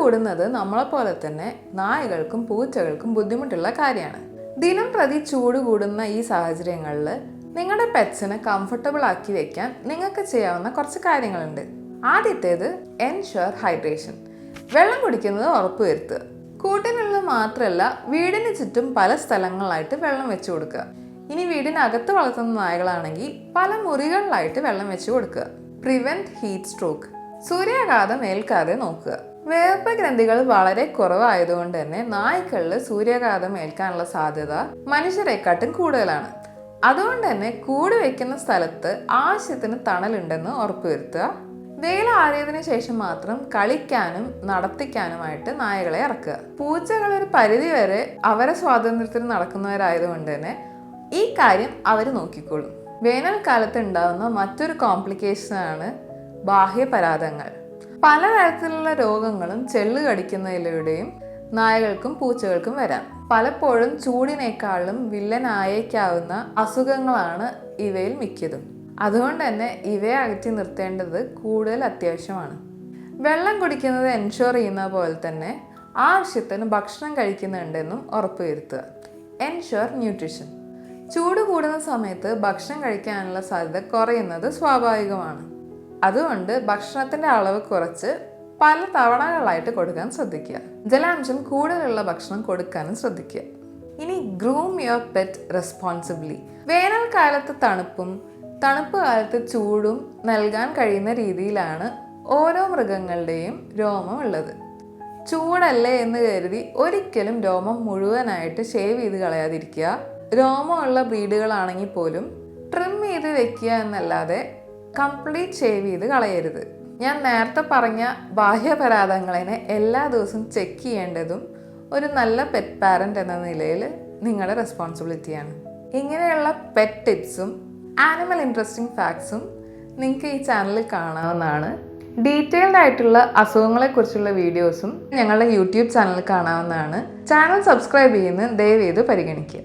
കൂടുന്നത് നമ്മളെപ്പോലെ തന്നെ നായകൾക്കും പൂച്ചകൾക്കും ബുദ്ധിമുട്ടുള്ള കാര്യമാണ്. ദിനം പ്രതി ചൂട് കൂടുന്ന ഈ സാഹചര്യങ്ങളിൽ നിങ്ങളുടെ പെറ്റ്സിനെ കംഫർട്ടബിൾ ആക്കി വെക്കാൻ നിങ്ങൾക്ക് ചെയ്യാവുന്ന കുറച്ച് കാര്യങ്ങളുണ്ട്. ആദ്യത്തേത് എൻഷുർ ഹൈഡ്രേഷൻ. വെള്ളം കുടിക്കുന്നത് ഉറപ്പുവരുത്തുക. കൂട്ടിനുള്ളിൽ മാത്രമല്ല, വീടിന് ചുറ്റും പല സ്ഥലങ്ങളിലായിട്ട് വെള്ളം വെച്ച് കൊടുക്കുക. ഇനി വീടിനകത്ത് വളർത്തുന്ന നായകളാണെങ്കിൽ പല മുറികളിലായിട്ട് വെള്ളം വെച്ച് കൊടുക്കുക. Prevent heat stroke. സൂര്യാഘാതം ഏൽക്കാതെ നോക്കുക. വേർപ്പ് ഗ്രന്ഥികൾ വളരെ കുറവായതുകൊണ്ട് തന്നെ നായ്ക്കളിൽ സൂര്യാഘാതം ഏൽക്കാനുള്ള സാധ്യത മനുഷ്യരെക്കാട്ടും കൂടുതലാണ്. അതുകൊണ്ട് തന്നെ കൂട് വയ്ക്കുന്ന സ്ഥലത്ത് ആവശ്യത്തിന് തണലുണ്ടെന്ന് ഉറപ്പുവരുത്തുക. വെയിൽ ആറിയതിനു ശേഷം മാത്രം കളിക്കാനും നടത്തിക്കാനുമായിട്ട് നായകളെ ഇറക്കുക. പൂച്ചകൾ ഒരു പരിധി വരെ അവരെ സ്വാതന്ത്ര്യത്തിൽ നടക്കുന്നവരായതുകൊണ്ട് തന്നെ ഈ കാര്യം അവർ നോക്കിക്കോളും. വേനൽക്കാലത്ത് ഉണ്ടാകുന്ന മറ്റൊരു കോംപ്ലിക്കേഷനാണ് ബാഹ്യപരാധങ്ങൾ. പലതരത്തിലുള്ള രോഗങ്ങളും ചെള്ള് കടിക്കുന്നതിലൂടെയും നായകൾക്കും പൂച്ചകൾക്കും വരാം. പലപ്പോഴും ചൂടിനേക്കാളും വില്ലനായേക്കാവുന്ന അസുഖങ്ങളാണ് ഇവയിൽ മിക്കതും. അതുകൊണ്ട് തന്നെ ഇവയെ അകറ്റി നിർത്തേണ്ടത് കൂടുതൽ അത്യാവശ്യമാണ്. വെള്ളം കുടിക്കുന്നത് എൻഷുർ ചെയ്യുന്ന പോലെ തന്നെ ആവശ്യത്തിന് ഭക്ഷണം കഴിക്കുന്നുണ്ടെന്നും ഉറപ്പുവരുത്തുക. Ensure nutrition. ചൂട് കൂടുന്ന സമയത്ത് ഭക്ഷണം കഴിക്കാനുള്ള സാധ്യത കുറയുന്നത് സ്വാഭാവികമാണ്. അതുകൊണ്ട് ഭക്ഷണത്തിൻ്റെ അളവ് കുറച്ച് പല തവണകളായിട്ട് കൊടുക്കാൻ ശ്രദ്ധിക്കുക. ജലാംശം കൂടുതലുള്ള ഭക്ഷണം കൊടുക്കാനും ശ്രദ്ധിക്കുക. ഇനി ഗ്രൂം യുവർ പെറ്റ് റെസ്പോൺസിബിളി. വേനൽക്കാലത്ത് തണുപ്പും തണുപ്പ് കാലത്ത് ചൂടും നൽകാൻ കഴിയുന്ന രീതിയിലാണ് ഓരോ മൃഗങ്ങളുടെയും രോമം ഉള്ളത്. ചൂടല്ലേ എന്ന് കരുതി ഒരിക്കലും രോമം മുഴുവനായിട്ട് ഷേവ് ചെയ്ത് കളയാതിരിക്കുക. രോമമുള്ള ബ്രീഡുകളാണെങ്കിൽ പോലും ട്രിം ചെയ്ത് വെക്കുക എന്നല്ലാതെ കംപ്ലീറ്റ് ഷേവ് ചെയ്ത് കളയരുത്. ഞാൻ നേരത്തെ പറഞ്ഞ ബാഹ്യപരാധങ്ങളെ എല്ലാ ദിവസവും ചെക്ക് ചെയ്യേണ്ടതും ഒരു നല്ല പെറ്റ് പാരന്റ് എന്ന നിലയിൽ നിങ്ങളുടെ റെസ്പോൺസിബിലിറ്റിയാണ്. ഇങ്ങനെയുള്ള പെറ്റ് ടിപ്സും ആനിമൽ ഇൻട്രസ്റ്റിംഗ് ഫാക്ട്സും നിങ്ങൾക്ക് ഈ ചാനലിൽ കാണാവുന്നതാണ്. ഡീറ്റെയിൽഡ് ആയിട്ടുള്ള അസുഖങ്ങളെക്കുറിച്ചുള്ള വീഡിയോസും ഞങ്ങളുടെ യൂട്യൂബ് ചാനലിൽ കാണാവുന്നതാണ്. ചാനൽ സബ്സ്ക്രൈബ് ചെയ്യുന്നത് ദയവ് ചെയ്ത് പരിഗണിക്കുക.